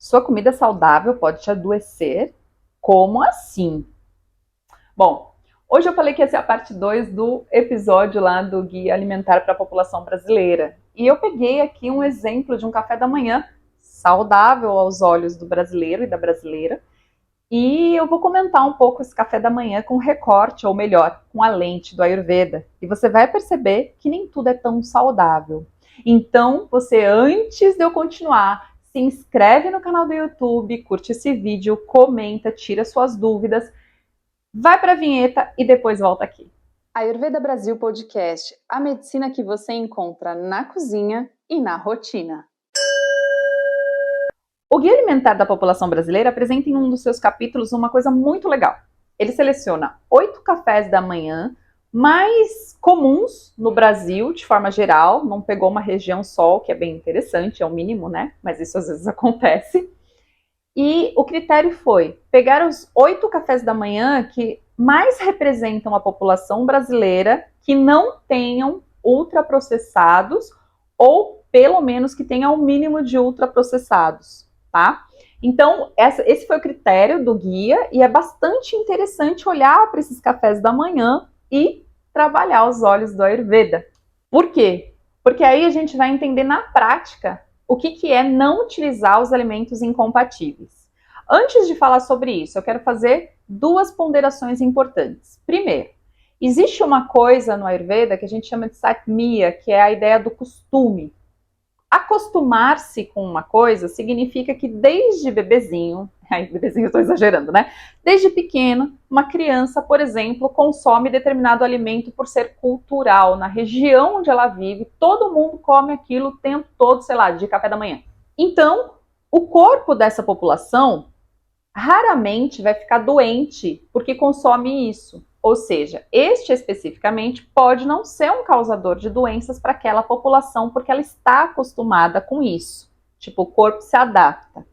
Sua comida saudável pode te adoecer? Como assim? Bom, hoje eu falei que ia ser a parte 2 do episódio lá do Guia Alimentar para a População Brasileira. E eu peguei aqui um exemplo de um café da manhã saudável aos olhos do brasileiro e da brasileira. E eu vou comentar um pouco esse café da manhã com recorte, ou melhor, com a lente do Ayurveda. E você vai perceber que nem tudo é tão saudável. Então, você, antes de eu continuar, se inscreve no canal do YouTube, curte esse vídeo, comenta, tira suas dúvidas, vai para a vinheta e depois volta aqui. Ayurveda Brasil Podcast, a medicina que você encontra na cozinha e na rotina. O Guia Alimentar da População Brasileira apresenta em um dos seus capítulos uma coisa muito legal. Ele seleciona 8 cafés da manhã mais comuns no Brasil, de forma geral, não pegou uma região só, o que é bem interessante, é o mínimo, né? Mas isso às vezes acontece. E o critério foi pegar os 8 cafés da manhã que mais representam a população brasileira, que não tenham ultraprocessados ou pelo menos que tenham o mínimo de ultraprocessados. Tá? Então, esse foi o critério do guia e é bastante interessante olhar para esses cafés da manhã e trabalhar os olhos do Ayurveda. Por quê? Porque aí a gente vai entender na prática o que é não utilizar os alimentos incompatíveis. Antes de falar sobre isso, eu quero fazer 2 ponderações importantes. Primeiro, existe uma coisa no Ayurveda que a gente chama de satmia, que é a ideia do costume. Acostumar-se com uma coisa significa que desde bebezinho, bebezinho eu estou exagerando, né? Desde pequeno, uma criança, por exemplo, consome determinado alimento por ser cultural. Na região onde ela vive, todo mundo come aquilo o tempo todo, sei lá, de café da manhã. Então, o corpo dessa população raramente vai ficar doente porque consome isso. Ou seja, este especificamente pode não ser um causador de doenças para aquela população, porque ela está acostumada com isso. Tipo, o corpo se adapta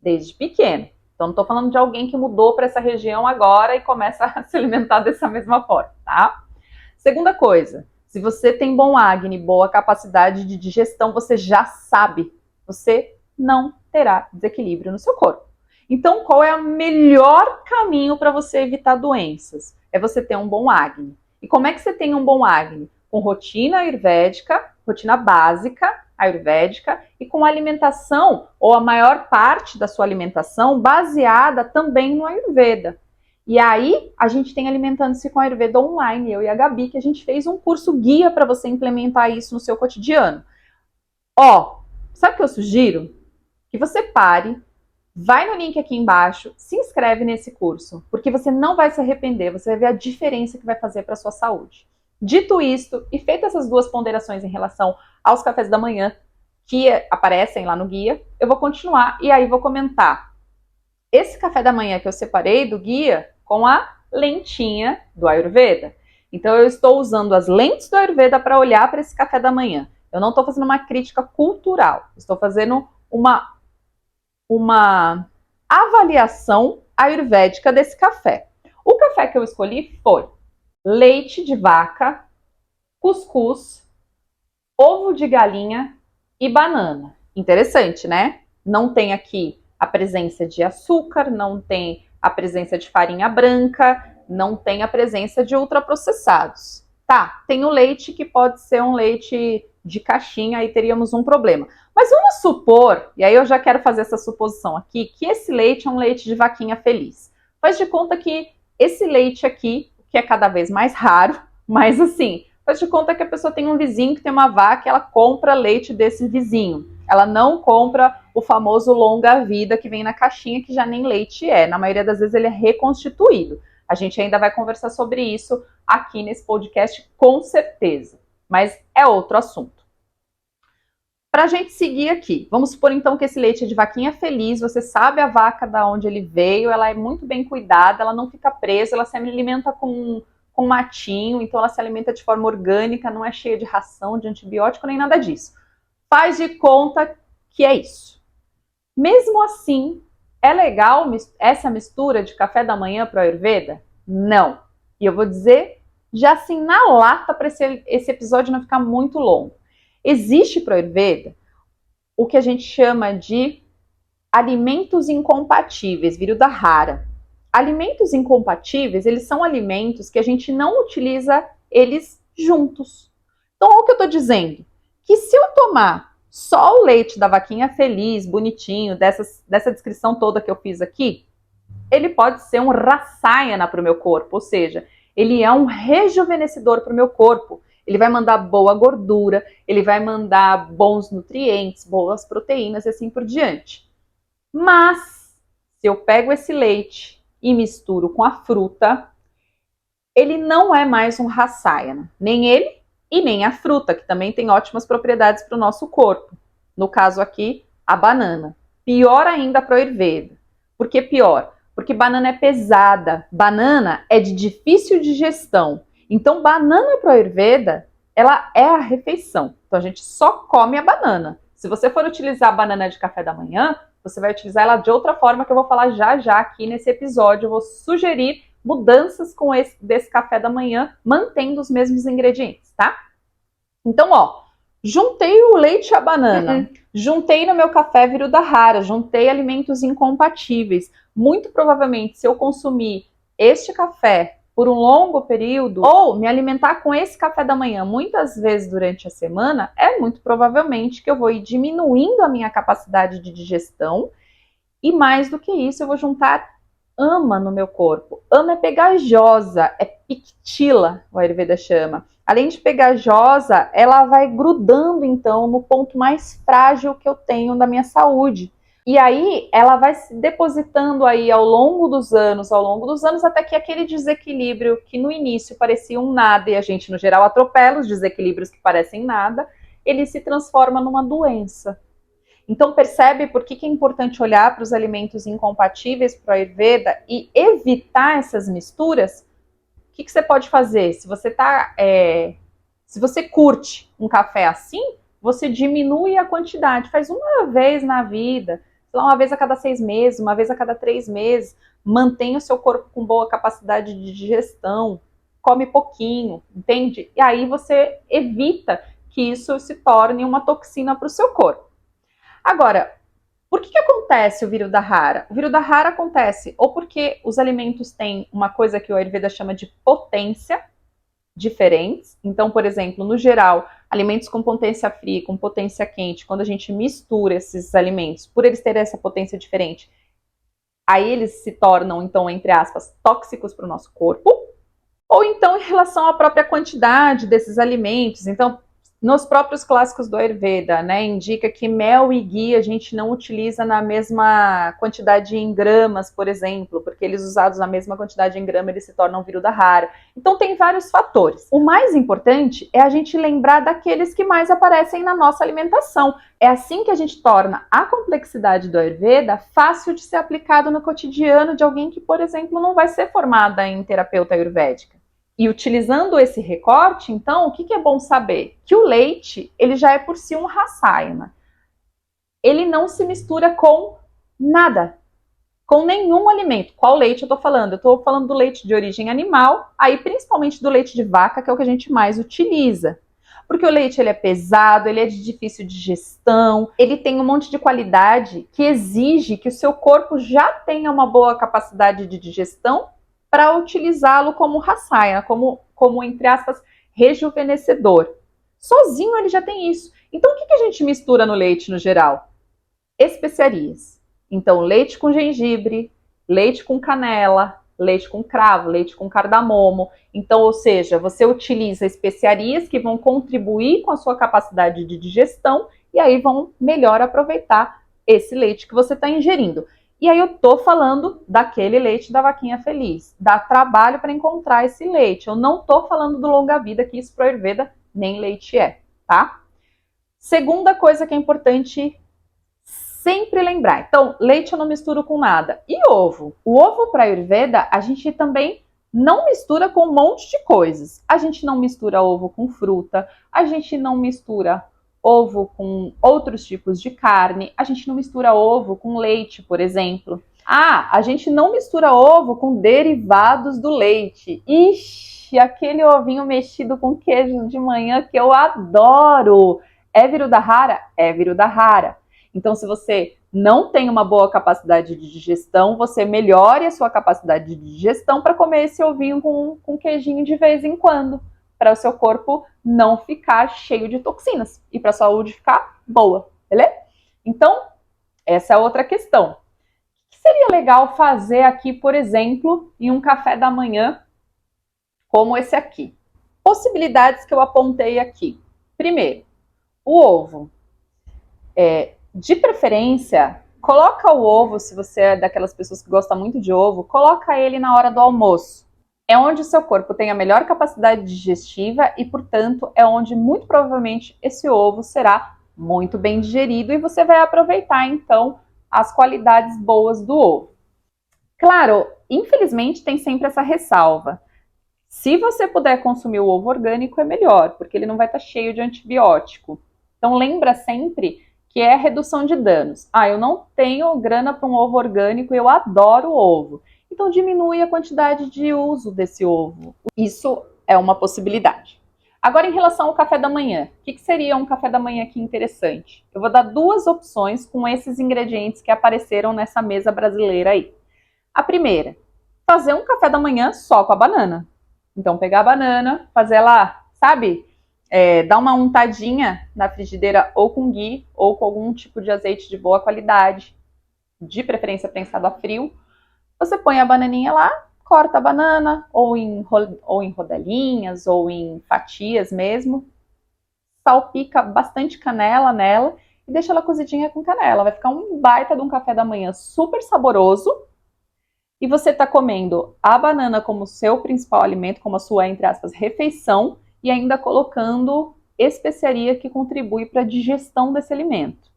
desde pequeno. Então, não estou falando de alguém que mudou para essa região agora e começa a se alimentar dessa mesma forma, tá? Segunda coisa, se você tem bom acne, boa capacidade de digestão, você já sabe, você não terá desequilíbrio no seu corpo. Então, qual é o melhor caminho para você evitar doenças? É você ter um bom acne. E como é que você tem um bom acne? Com rotina ayurvédica, rotina básica ayurvédica e com alimentação, ou a maior parte da sua alimentação, baseada também no Ayurveda. E aí, a gente tem Alimentando-se com Ayurveda online, eu e a Gabi, que a gente fez um curso guia para você implementar isso no seu cotidiano. Sabe o que eu sugiro? Que você pare, vai no link aqui embaixo, se inscreve nesse curso, porque você não vai se arrepender, você vai ver a diferença que vai fazer para a sua saúde. Dito isto, e feitas essas 2 ponderações em relação aos cafés da manhã, que aparecem lá no guia, eu vou continuar e aí vou comentar esse café da manhã que eu separei do guia com a lentinha do Ayurveda. Então eu estou usando as lentes do Ayurveda para olhar para esse café da manhã. Eu não estou fazendo uma crítica cultural, estou fazendo uma avaliação ayurvédica desse café. O café que eu escolhi foi leite de vaca, cuscuz, ovo de galinha e banana. Interessante, né? Não tem aqui a presença de açúcar, não tem a presença de farinha branca, não tem a presença de ultraprocessados. Tá, tem o leite que pode ser um leite de caixinha, aí teríamos um problema. Mas vamos supor, e aí eu já quero fazer essa suposição aqui, que esse leite é um leite de vaquinha feliz. Faz de conta que esse leite aqui, que é cada vez mais raro, mas assim, faz de conta que a pessoa tem um vizinho que tem uma vaca e ela compra leite desse vizinho. Ela não compra o famoso longa-vida que vem na caixinha, que já nem leite é. Na maioria das vezes ele é reconstituído. A gente ainda vai conversar sobre isso aqui nesse podcast, com certeza. Mas é outro assunto. Para a gente seguir aqui, vamos supor então que esse leite é de vaquinha feliz, você sabe a vaca da onde ele veio, ela é muito bem cuidada, ela não fica presa, ela se alimenta com matinho, então ela se alimenta de forma orgânica, não é cheia de ração, de antibiótico, nem nada disso. Faz de conta que é isso. Mesmo assim, é legal essa mistura de café da manhã para o Ayurveda? Não. E eu vou dizer já assim na lata para esse episódio não ficar muito longo. Existe para o Ayurveda o que a gente chama de alimentos incompatíveis, Viruda rara. Alimentos incompatíveis, eles são alimentos que a gente não utiliza eles juntos. Então, olha o que eu estou dizendo. Que se eu tomar só o leite da vaquinha feliz, bonitinho, dessa descrição toda que eu fiz aqui, ele pode ser um rasayana para o meu corpo, ou seja, ele é um rejuvenescedor para o meu corpo. Ele vai mandar boa gordura, ele vai mandar bons nutrientes, boas proteínas e assim por diante. Mas, se eu pego esse leite e misturo com a fruta, ele não é mais um rasayana. Nem ele e nem a fruta, que também tem ótimas propriedades para o nosso corpo. No caso aqui, a banana. Pior ainda para o Ayurveda. Por que pior? Porque banana é pesada. Banana é de difícil digestão. Então, banana para o Ayurveda, ela é a refeição. Então, a gente só come a banana. Se você for utilizar a banana de café da manhã, você vai utilizar ela de outra forma que eu vou falar já já aqui nesse episódio. Eu vou sugerir mudanças com desse café da manhã, mantendo os mesmos ingredientes, tá? Então, ó, juntei o leite e a banana, juntei no meu café Viruda rara, juntei alimentos incompatíveis. Muito provavelmente, se eu consumir este café por um longo período, ou me alimentar com esse café da manhã muitas vezes durante a semana, é muito provavelmente que eu vou ir diminuindo a minha capacidade de digestão, e mais do que isso, eu vou juntar ama no meu corpo. Ama é pegajosa, é pictila, o Ayurveda chama. Além de pegajosa, ela vai grudando, então, no ponto mais frágil que eu tenho da minha saúde. E aí, ela vai se depositando aí ao longo dos anos, até que aquele desequilíbrio que no início parecia um nada, e a gente, no geral, atropela os desequilíbrios que parecem nada, ele se transforma numa doença. Então, percebe por que é importante olhar para os alimentos incompatíveis para o Ayurveda e evitar essas misturas? O que você pode fazer? Se você curte um café assim, você diminui a quantidade, faz uma vez na vida, sei lá, uma vez a cada 6 meses, uma vez a cada 3 meses, mantém o seu corpo com boa capacidade de digestão, come pouquinho, entende? E aí você evita que isso se torne uma toxina para o seu corpo. Agora, por que acontece o Viruda rara? O Viruda rara acontece ou porque os alimentos têm uma coisa que o Ayurveda chama de potência diferentes. Então, por exemplo, no geral, alimentos com potência fria e com potência quente, quando a gente mistura esses alimentos, por eles terem essa potência diferente, aí eles se tornam, então, entre aspas, tóxicos para o nosso corpo. Ou então em relação à própria quantidade desses alimentos. Então, nos próprios clássicos do Ayurveda, né, indica que mel e ghee a gente não utiliza na mesma quantidade em gramas, por exemplo, porque eles usados na mesma quantidade em grama, eles se tornam Viruda rara. Então tem vários fatores. O mais importante é a gente lembrar daqueles que mais aparecem na nossa alimentação. É assim que a gente torna a complexidade do Ayurveda fácil de ser aplicado no cotidiano de alguém que, por exemplo, não vai ser formada em terapeuta ayurvédica. E utilizando esse recorte, então, o que é bom saber? Que o leite, ele já é por si um rasayana. Ele não se mistura com nada, com nenhum alimento. Qual leite eu estou falando? Eu estou falando do leite de origem animal, aí principalmente do leite de vaca, que é o que a gente mais utiliza. Porque o leite ele é pesado, ele é de difícil digestão, ele tem um monte de qualidade que exige que o seu corpo já tenha uma boa capacidade de digestão para utilizá-lo como rasayana, como, entre aspas, rejuvenescedor. Sozinho ele já tem isso. Então, o que a gente mistura no leite no geral? Especiarias. Então, leite com gengibre, leite com canela, leite com cravo, leite com cardamomo. Então, ou seja, você utiliza especiarias que vão contribuir com a sua capacidade de digestão e aí vão melhor aproveitar esse leite que você está ingerindo. E aí eu tô falando daquele leite da vaquinha feliz. Dá trabalho para encontrar esse leite. Eu não tô falando do longa vida, que isso pro Ayurveda nem leite é, tá? Segunda coisa que é importante sempre lembrar. Então, leite eu não misturo com nada. E ovo? O ovo para Ayurveda, a gente também não mistura com um monte de coisas. A gente não mistura ovo com fruta, a gente não mistura ovo com outros tipos de carne, a gente não mistura ovo com leite, por exemplo. A gente não mistura ovo com derivados do leite. Ixi, aquele ovinho mexido com queijo de manhã que eu adoro. É Viruda rara? É Viruda rara. Então, se você não tem uma boa capacidade de digestão, você melhore a sua capacidade de digestão para comer esse ovinho com queijinho de vez em quando, para o seu corpo não ficar cheio de toxinas e para a saúde ficar boa, beleza? Então, essa é outra questão. O que seria legal fazer aqui, por exemplo, em um café da manhã como esse aqui? Possibilidades que eu apontei aqui. Primeiro, o ovo. De preferência, coloca o ovo, se você é daquelas pessoas que gosta muito de ovo, coloca ele na hora do almoço. É onde o seu corpo tem a melhor capacidade digestiva e, portanto, é onde muito provavelmente esse ovo será muito bem digerido e você vai aproveitar, então, as qualidades boas do ovo. Claro, infelizmente tem sempre essa ressalva. Se você puder consumir o ovo orgânico, é melhor, porque ele não vai estar cheio de antibiótico. Então, lembra sempre que é redução de danos. Eu não tenho grana para um ovo orgânico e eu adoro ovo. Então, diminui a quantidade de uso desse ovo. Isso é uma possibilidade. Agora, em relação ao café da manhã, o que seria um café da manhã aqui interessante? Eu vou dar 2 opções com esses ingredientes que apareceram nessa mesa brasileira aí. A primeira, fazer um café da manhã só com a banana. Então, pegar a banana, fazer ela, sabe, dar uma untadinha na frigideira ou com ghee ou com algum tipo de azeite de boa qualidade, de preferência prensado a frio. Você põe a bananinha lá, corta a banana, ou em rodelinhas, ou em fatias mesmo, salpica bastante canela nela e deixa ela cozidinha com canela. Vai ficar um baita de um café da manhã super saboroso. E você está comendo a banana como seu principal alimento, como a sua, entre aspas, refeição, e ainda colocando especiaria que contribui para a digestão desse alimento.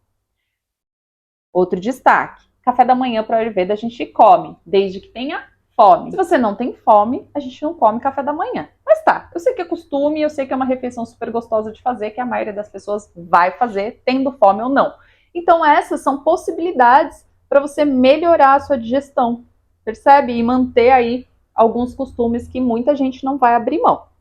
Outro destaque, café da manhã para o Ayurveda a gente come, desde que tenha fome. Se você não tem fome, a gente não come café da manhã. Mas tá, eu sei que é costume, eu sei que é uma refeição super gostosa de fazer, que a maioria das pessoas vai fazer, tendo fome ou não. Então essas são possibilidades para você melhorar a sua digestão. Percebe? E manter aí alguns costumes que muita gente não vai abrir mão.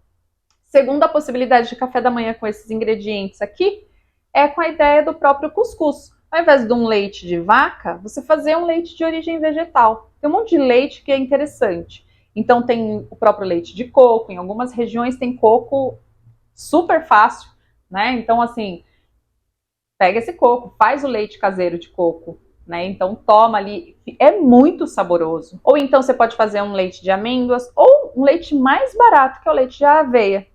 Segunda possibilidade de café da manhã com esses ingredientes aqui é com a ideia do próprio cuscuz. Ao invés de um leite de vaca, você fazer um leite de origem vegetal. Tem um monte de leite que é interessante. Então tem o próprio leite de coco, em algumas regiões tem coco super fácil, né? Então assim, pega esse coco, faz o leite caseiro de coco, né? Então toma ali, é muito saboroso. Ou então você pode fazer um leite de amêndoas ou um leite mais barato, que é o leite de aveia.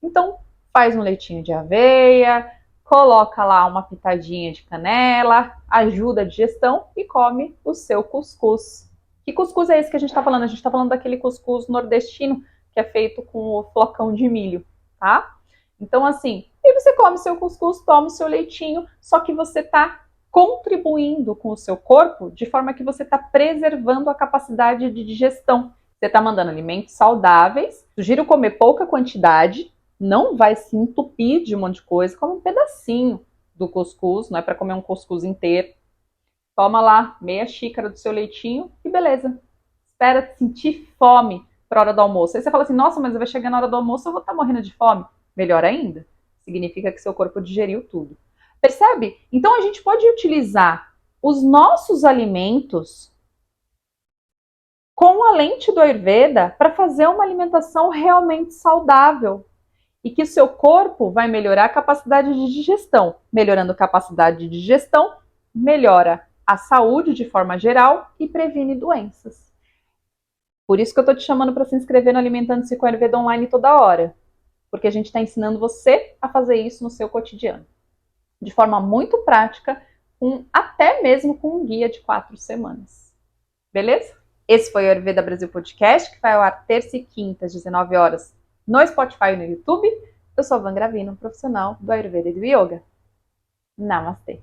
Então faz um leitinho de aveia, coloca lá uma pitadinha de canela, ajuda a digestão e come o seu cuscuz. Que cuscuz é esse que a gente está falando? A gente está falando daquele cuscuz nordestino que é feito com o flocão de milho, tá? Então assim, e você come seu cuscuz, toma o seu leitinho, só que você está contribuindo com o seu corpo de forma que você está preservando a capacidade de digestão. Você está mandando alimentos saudáveis, sugiro comer pouca quantidade, não vai se entupir de um monte de coisa, come um pedacinho do cuscuz, não é para comer um cuscuz inteiro. Toma lá meia xícara do seu leitinho e beleza. Espera sentir fome para a hora do almoço. Aí você fala assim, nossa, mas vai chegar na hora do almoço, eu vou estar morrendo de fome. Melhor ainda, significa que seu corpo digeriu tudo. Percebe? Então a gente pode utilizar os nossos alimentos com a lente do Ayurveda para fazer uma alimentação realmente saudável e que o seu corpo vai melhorar a capacidade de digestão. Melhorando a capacidade de digestão, melhora a saúde de forma geral e previne doenças. Por isso que eu estou te chamando para se inscrever no Alimentando-se com Ayurveda online toda hora, porque a gente está ensinando você a fazer isso no seu cotidiano. De forma muito prática, até mesmo com um guia de 4 semanas. Beleza? Esse foi o Ayurveda Brasil Podcast, que vai ao ar terça e quinta, às 19 horas, no Spotify e no YouTube. Eu sou a Van Gravino, profissional do Ayurveda e do Yoga. Namastê!